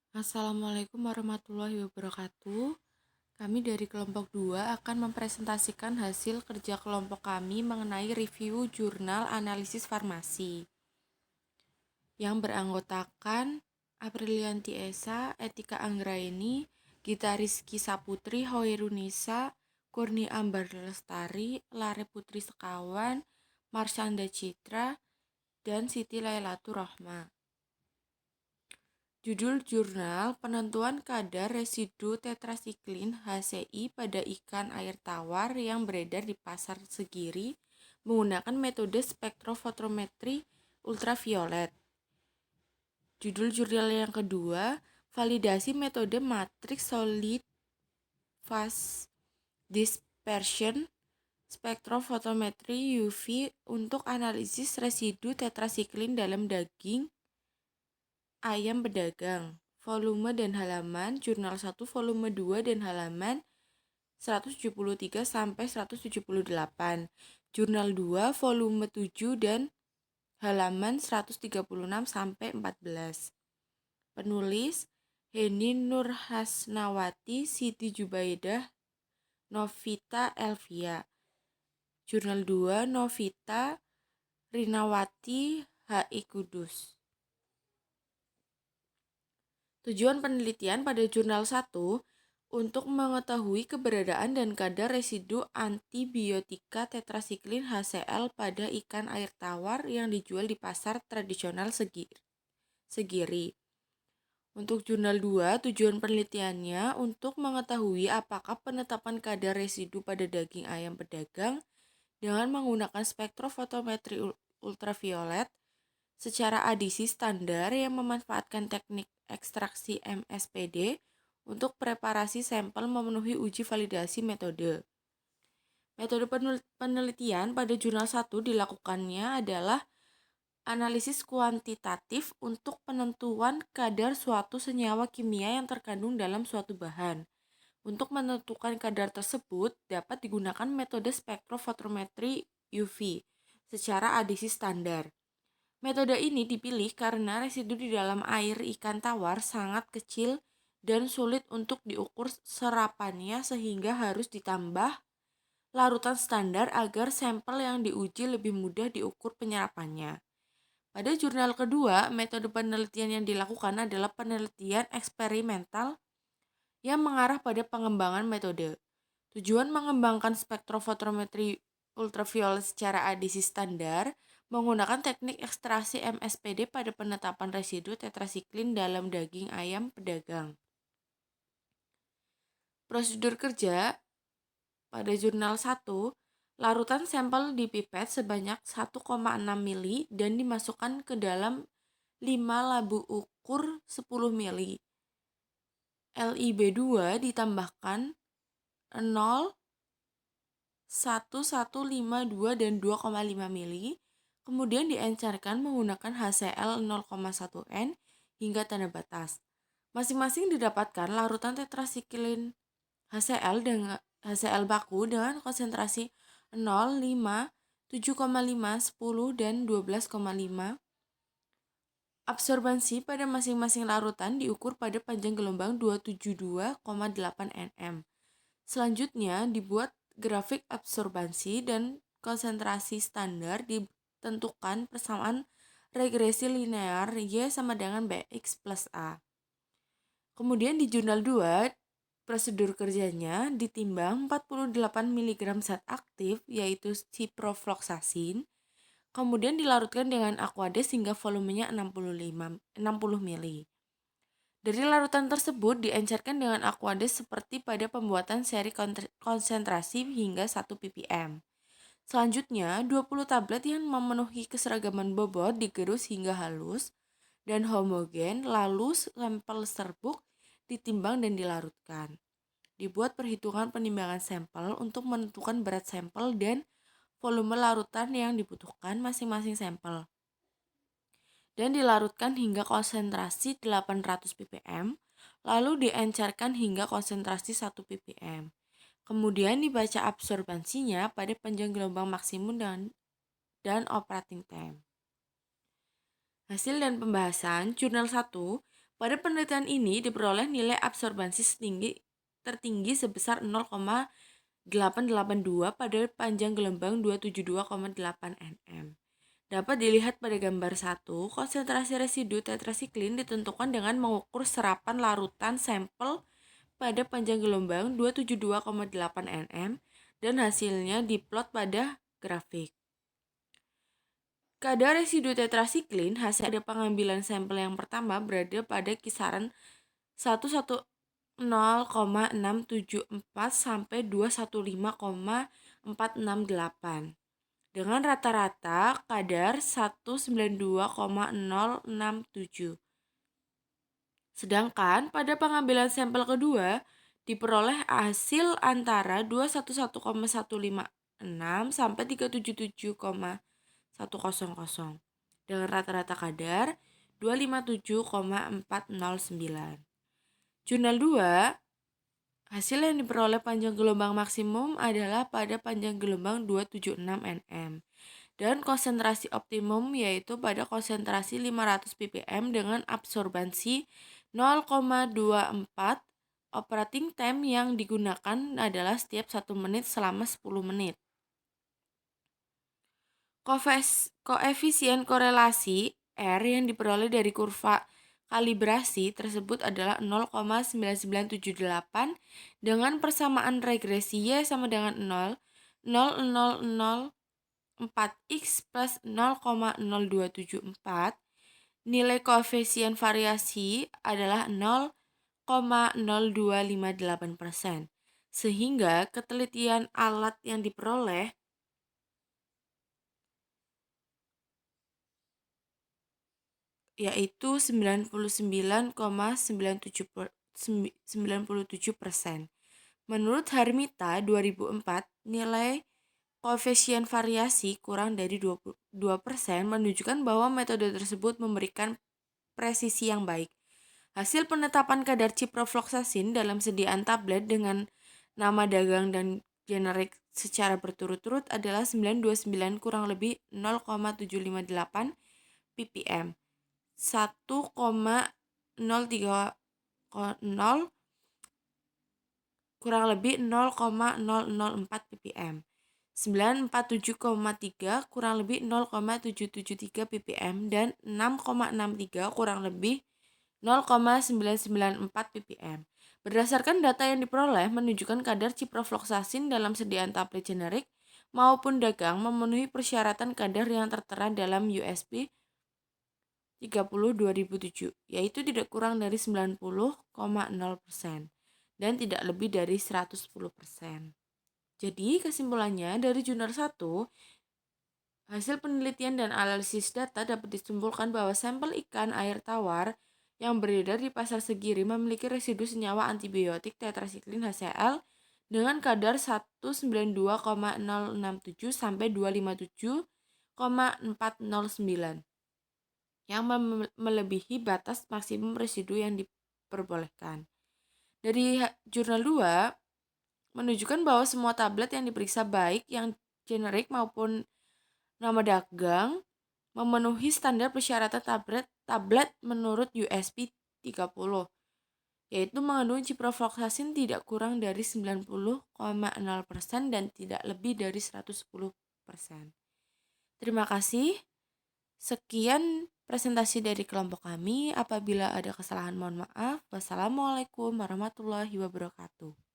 Assalamualaikum warahmatullahi wabarakatuh. Kami dari kelompok 2 akan mempresentasikan hasil kerja kelompok kami mengenai review jurnal analisis farmasi yang beranggotakan Aprilianti Esa, Etika Anggraeni, Gita Rizky Saputri, Hoirunisa, Kurni Ambar Lestari, Lare Putri Sekawan, Marsyanda Citra, dan Siti Lailatur Rahma. Judul jurnal penentuan kadar residu tetrasiklin HCI pada ikan air tawar yang beredar di pasar Segiri menggunakan metode spektrofotometri ultraviolet. Judul jurnal yang kedua, validasi metode matriks solid phase dispersion spektrofotometri UV untuk analisis residu tetrasiklin dalam daging ayam pedagang, volume dan halaman, jurnal 1 volume 2 dan halaman 173 sampai 178. Jurnal 2 volume 7 dan halaman 136 sampai 14. Penulis Heni Nurhasnawati, Siti Jubaidah, Novita Elvia. Jurnal 2 Novita Rinawati HI Kudus. Tujuan penelitian pada jurnal 1 untuk mengetahui keberadaan dan kadar residu antibiotika tetrasiklin HCl pada ikan air tawar yang dijual di pasar tradisional Segiri. Untuk jurnal 2, tujuan penelitiannya untuk mengetahui apakah penetapan kadar residu pada daging ayam pedagang dengan menggunakan spektrofotometri ultraviolet secara adisi standar yang memanfaatkan teknik ekstraksi MSPD untuk preparasi sampel memenuhi uji validasi metode. Metode penelitian pada jurnal 1 dilakukannya adalah analisis kuantitatif untuk penentuan kadar suatu senyawa kimia yang terkandung dalam suatu bahan. Untuk menentukan kadar tersebut dapat digunakan metode spektrofotometri UV secara adisi standar. Metode ini dipilih karena residu di dalam air ikan tawar sangat kecil dan sulit untuk diukur serapannya sehingga harus ditambah larutan standar agar sampel yang diuji lebih mudah diukur penyerapannya. Pada jurnal kedua, metode penelitian yang dilakukan adalah penelitian eksperimental yang mengarah pada pengembangan metode. Tujuan mengembangkan spektrofotometri ultraviolet secara adisi standar menggunakan teknik ekstraksi MSPD pada penetapan residu tetrasiklin dalam daging ayam pedagang. Prosedur kerja pada jurnal 1, larutan sampel dipipet sebanyak 1,6 mili dan dimasukkan ke dalam 5 labu ukur 10 mili. LIB2 ditambahkan 0, 1,152 dan 2,5 mili, kemudian diencerkan menggunakan HCl 0,1 N hingga tanda batas. Masing-masing didapatkan larutan tetrasiklin HCl dengan HCl baku dengan konsentrasi 0, 5, 7,5, 10, dan 12,5. Absorbansi pada masing-masing larutan diukur pada panjang gelombang 272,8 nm. Selanjutnya dibuat grafik absorbansi dan konsentrasi standar ditentukan persamaan regresi linear Y sama dengan Bx plus A. Kemudian di jurnal 2, prosedur kerjanya ditimbang 48 mg zat aktif yaitu ciprofloxacin, kemudian dilarutkan dengan Aquades hingga volumenya 60 mili. Dari larutan tersebut diencerkan dengan Aquades seperti pada pembuatan seri konsentrasi hingga 1 ppm. Selanjutnya, 20 tablet yang memenuhi keseragaman bobot digerus hingga halus dan homogen, lalu sampel serbuk ditimbang dan dilarutkan. Dibuat perhitungan penimbangan sampel untuk menentukan berat sampel dan volume larutan yang dibutuhkan masing-masing sampel, dan dilarutkan hingga konsentrasi 800 ppm, lalu diencerkan hingga konsentrasi 1 ppm. Kemudian dibaca absorbansinya pada panjang gelombang maksimum dan operating time. Hasil dan pembahasan jurnal 1, Pada penelitian ini diperoleh nilai absorbansi tertinggi sebesar 0,882 pada panjang gelombang 272,8 nm. Dapat dilihat pada gambar 1, konsentrasi residu tetrasiklin ditentukan dengan mengukur serapan larutan sampel pada panjang gelombang 272,8 nm dan hasilnya diplot pada grafik. Kadar residu tetrasiklin hasil pada pengambilan sampel yang pertama berada pada kisaran 110,674 sampai 215,468 dengan rata-rata kadar 192,067. Sedangkan pada pengambilan sampel kedua diperoleh hasil antara 211,156 sampai 377,100 dengan rata-rata kadar 257,409. Jurnal 2, hasil yang diperoleh panjang gelombang maksimum adalah pada panjang gelombang 276 nm dan konsentrasi optimum yaitu pada konsentrasi 500 ppm dengan absorbansi 0,24. Operating time yang digunakan adalah setiap 1 menit selama 10 menit. Koefisien korelasi R yang diperoleh dari kurva kalibrasi tersebut adalah 0,9978 dengan persamaan regresi Y sama dengan 0,0004x plus 0,0274. Nilai koefisien variasi adalah 0,0258%, sehingga ketelitian alat yang diperoleh yaitu 99,97%. Menurut Harmita 2004, nilai koefisien variasi kurang dari 22% menunjukkan bahwa metode tersebut memberikan presisi yang baik. Hasil penetapan kadar ciprofloxacin dalam sediaan tablet dengan nama dagang dan generik secara berturut-turut adalah 929 kurang lebih 0,758 ppm, 1,030 kurang lebih 0,004 ppm, 947,3 kurang lebih 0,773 ppm, dan 6,63 kurang lebih 0,994 ppm. Berdasarkan data yang diperoleh menunjukkan kadar ciprofloxacin dalam sediaan tablet generik maupun dagang memenuhi persyaratan kadar yang tertera dalam USP 30 2007, yaitu tidak kurang dari 90,0% dan tidak lebih dari 110%. Jadi kesimpulannya dari jurnal 1, hasil penelitian dan analisis data dapat disimpulkan bahwa sampel ikan air tawar yang beredar di pasar segiri memiliki residu senyawa antibiotik tetrasiklin HCl dengan kadar 192,067 sampai 257,409 yang melebihi batas maksimum residu yang diperbolehkan. Dari jurnal 2 menunjukkan bahwa semua tablet yang diperiksa baik yang generik maupun nama dagang memenuhi standar persyaratan tablet menurut USP 30, yaitu mengandung ciprofloxacin tidak kurang dari 90,0% dan tidak lebih dari 110%. Terima kasih. Sekian presentasi dari kelompok kami. Apabila ada kesalahan mohon maaf. Wassalamualaikum warahmatullahi wabarakatuh.